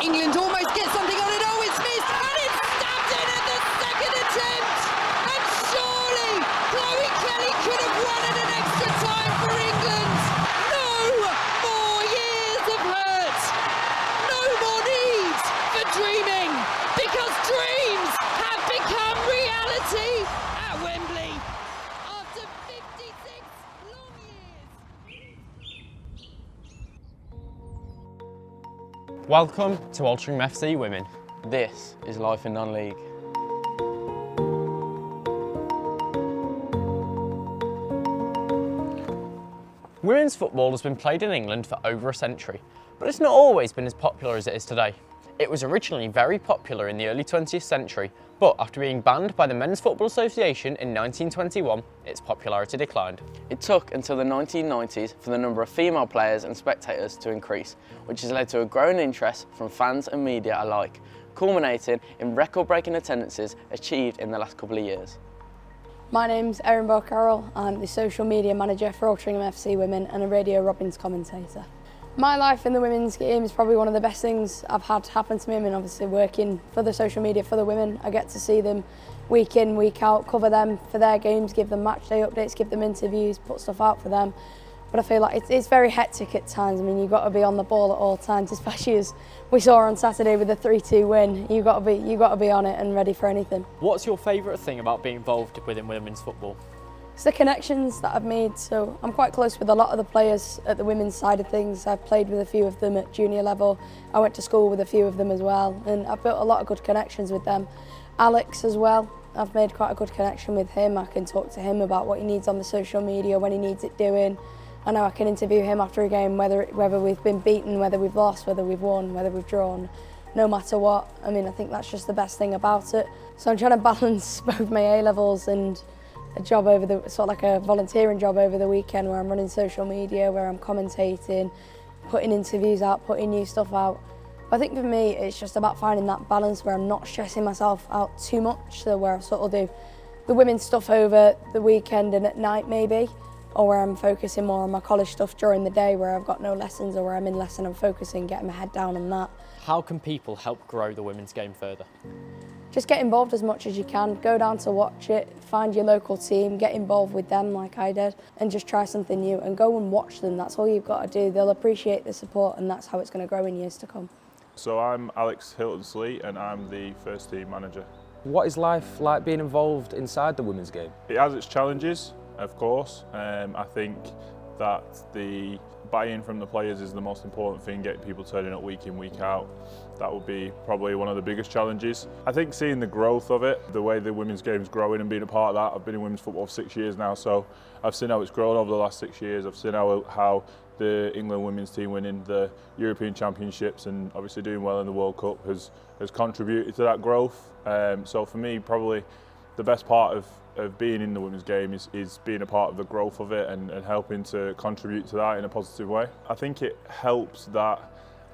England almost get something on it. Oh, it's missed, and it's stabbed in at the second attempt. And surely Chloe Kelly could have won at an extra time for England. No more years of hurt. No more need for dreaming, because dreams have become reality at Wembley after 56 long years. Welcome to Altrincham FC Women. This is life in non-league. Women's football has been played in England for over a century, but it's not always been as popular as it is today. It was originally very popular in the early 20th century, but after being banned by the Men's Football Association in 1921, its popularity declined. It took until the 1990s for the number of female players and spectators to increase, which has led to a growing interest from fans and media alike, culminating in record-breaking attendances achieved in the last couple of years. My name's Erin Carroll. I'm the social media manager for Altrincham FC Women and a Radio Robins commentator. My life in the women's game is probably one of the best things I've had happen to me. I mean, obviously working for the social media for the women, I get to see them week in, week out, cover them for their games, give them match day updates, give them interviews, put stuff out for them. But I feel like it's very hectic at times. I mean, you've got to be on the ball at all times, especially as we saw on Saturday with the 3-2 win. You've got to be on it and ready for anything. What's your favourite thing about being involved within women's football? It's the connections that I've made. So I'm quite close with a lot of the players at the women's side of things. I've played with a few of them at junior level. I went to school with a few of them as well, and I've built a lot of good connections with them. Alex as well. I've made quite a good connection with him. I can talk to him about what he needs on the social media, when he needs it doing. I know I can interview him after a game, whether we've been beaten, whether we've lost, whether we've won, whether we've drawn, no matter what. I mean, I think that's just the best thing about it. So I'm trying to balance both my A-levels and a job over the, sort of like a volunteering job over the weekend where I'm running social media, where I'm commentating, putting interviews out, putting new stuff out. But I think for me, it's just about finding that balance where I'm not stressing myself out too much, so where I sort of do the women's stuff over the weekend and at night maybe, or where I'm focusing more on my college stuff during the day where I've got no lessons, or where I'm in lesson and focusing, getting my head down on that. How can people help grow the women's game further? Just get involved as much as you can, go down to watch it, find your local team, get involved with them like I did, and just try something new and go and watch them. That's all you've got to do. They'll appreciate the support, and that's how it's going to grow in years to come. So I'm Alex Hilton-Sleet and I'm the first team manager. What is life like being involved inside the women's game? It has its challenges, of course. I think that the buy-in from the players is the most important thing, getting people turning up week in, week out. That would be probably one of the biggest challenges. I think seeing the growth of it, the way the women's game is growing and being a part of that. I've been in women's football for 6 years now, so I've seen how it's grown over the last 6 years. I've seen how the England women's team winning the European Championships and obviously doing well in the World Cup has contributed to that growth. So for me, probably the best part of being in the women's game is being a part of the growth of it and helping to contribute to that in a positive way. I think it helps that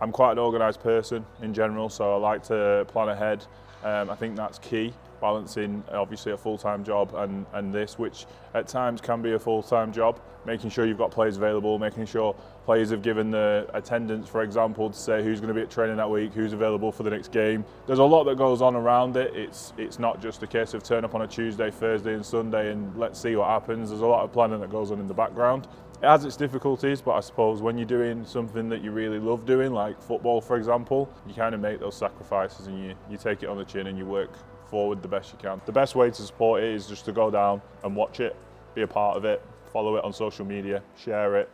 I'm quite an organised person in general, so I like to plan ahead. I think that's key, balancing obviously a full-time job and this, which at times can be a full-time job, making sure you've got players available, making sure players have given the attendance, for example, to say who's going to be at training that week, who's available for the next game. There's a lot that goes on around it. It's not just a case of turn up on a Tuesday, Thursday and Sunday and let's see what happens. There's a lot of planning that goes on in the background. It has its difficulties, but I suppose when you're doing something that you really love doing, like football for example, you kind of make those sacrifices and you take it on the chin and you work forward the best you can. The best way to support it is just to go down and watch it, be a part of it, follow it on social media, share it,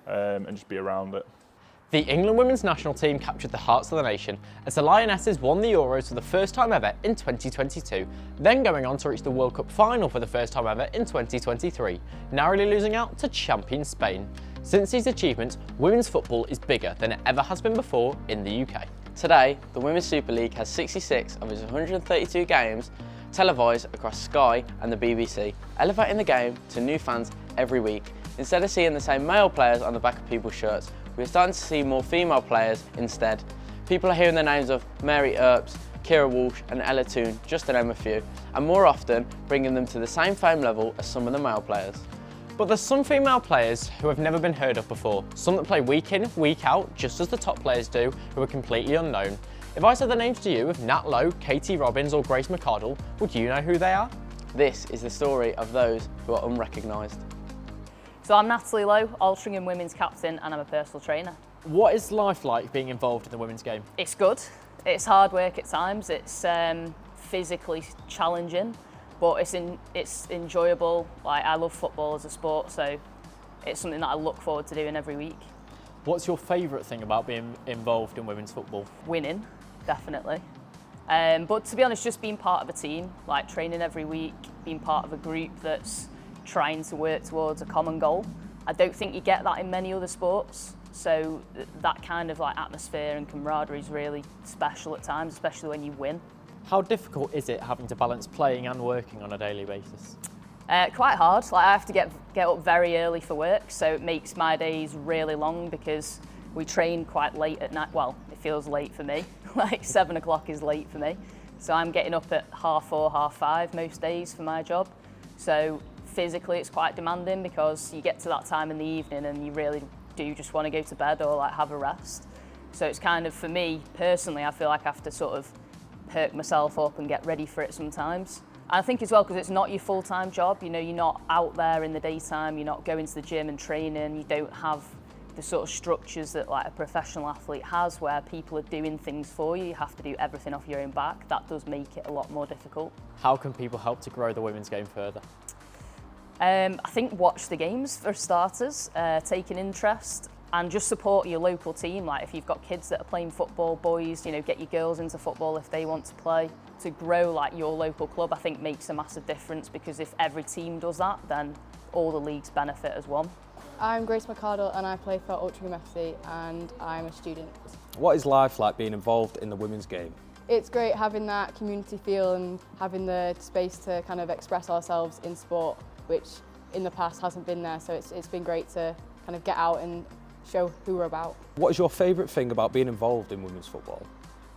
and just be around it. The England women's national team captured the hearts of the nation as the Lionesses won the Euros for the first time ever in 2022, then going on to reach the World Cup final for the first time ever in 2023, narrowly losing out to champion Spain. Since these achievements, women's football is bigger than it ever has been before in the UK. Today, the Women's Super League has 66 of its 132 games televised across Sky and the BBC, elevating the game to new fans every week. Instead of seeing the same male players on the back of people's shirts, we're starting to see more female players instead. People are hearing the names of Mary Earps, Kira Walsh and Ella Toone, just to name a few, and more often bringing them to the same fame level as some of the male players. But there's some female players who have never been heard of before, some that play week in, week out, just as the top players do, who are completely unknown. If I said the names to you of Nat Lowe, Katie Robbins or Grace McArdle, would you know who they are? This is the story of those who are unrecognised. So I'm Natalie Lowe, Altrincham Women's captain, and I'm a personal trainer. What is life like being involved in the women's game? It's good. It's hard work at times. It's physically challenging, but it's enjoyable. Like, I love football as a sport, so it's something that I look forward to doing every week. What's your favourite thing about being involved in women's football? Winning, definitely. But to be honest, just being part of a team, like training every week, being part of a group that's trying to work towards a common goal. I don't think you get that in many other sports. So that kind of like atmosphere and camaraderie is really special at times, especially when you win. How difficult is it having to balance playing and working on a daily basis? Quite hard. Like, I have to get up very early for work, so it makes my days really long because we train quite late at night. Well, it feels late for me. Like 7 o'clock is late for me. So I'm getting up at 4:30, 5:30 most days for my job. So physically it's quite demanding because you get to that time in the evening and you really do just want to go to bed or like have a rest. So it's kind of, for me personally, I feel like I have to sort of perk myself up and get ready for it sometimes. And I think as well, because it's not your full-time job, you know, you're not out there in the daytime, you're not going to the gym and training, you don't have the sort of structures that like a professional athlete has where people are doing things for you. You have to do everything off your own back. That does make it a lot more difficult. How can people help to grow the women's game further? I think watch the games for starters, take an interest and just support your local team. Like if you've got kids that are playing football, boys, you know, get your girls into football if they want to play. To grow like your local club, I think makes a massive difference because if every team does that, then all the leagues benefit as one. I'm Grace McArdle and I play for Altrincham FC and I'm a student. What is life like being involved in the women's game? It's great having that community feel and having the space to kind of express ourselves in sport, which in the past hasn't been there, so it's been great to kind of get out and show who we're about. What is your favourite thing about being involved in women's football?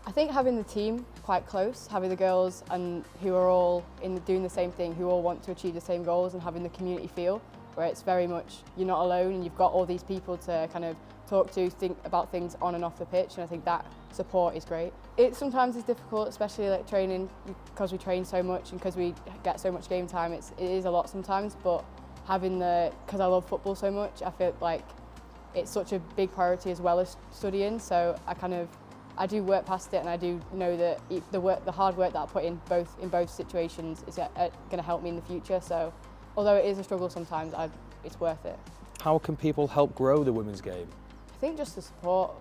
I think having the team quite close, having the girls and who are all doing the same thing, who all want to achieve the same goals, and having the community feel where it's very much you're not alone and you've got all these people to kind of talk to, think about things on and off the pitch, and I think that support is great. It sometimes is difficult, especially like training, because we train so much and because we get so much game time, it is a lot sometimes, but because I love football so much, I feel like it's such a big priority as well as studying, so I do work past it, and I do know that the hard work that I put in both situations is going to help me in the future. So although it is a struggle sometimes, it's worth it. How can people help grow the women's game? I think just the support,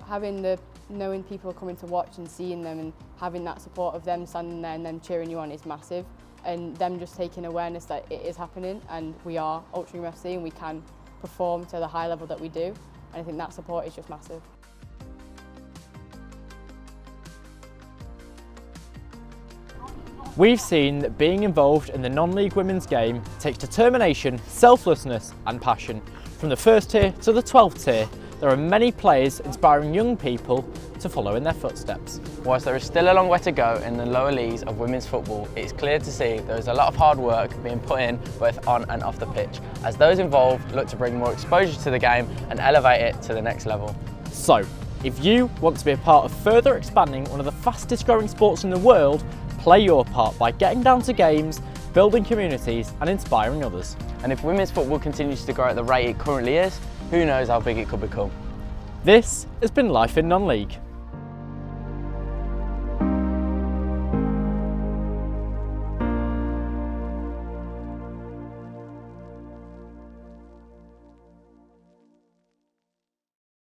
knowing people coming to watch and seeing them and having that support of them standing there and them cheering you on is massive, and them just taking awareness that it is happening and we are Altrincham FC and we can perform to the high level that we do, and I think that support is just massive. We've seen that being involved in the non-league women's game takes determination, selflessness and passion. From the first tier to the 12th tier, there are many players inspiring young people to follow in their footsteps. Whilst there is still a long way to go in the lower leagues of women's football, it's clear to see there is a lot of hard work being put in both on and off the pitch, as those involved look to bring more exposure to the game and elevate it to the next level. So, if you want to be a part of further expanding one of the fastest growing sports in the world, play your part by getting down to games, building communities and inspiring others. And if women's football continues to grow at the rate it currently is, who knows how big it could become. This has been Life in Non-League.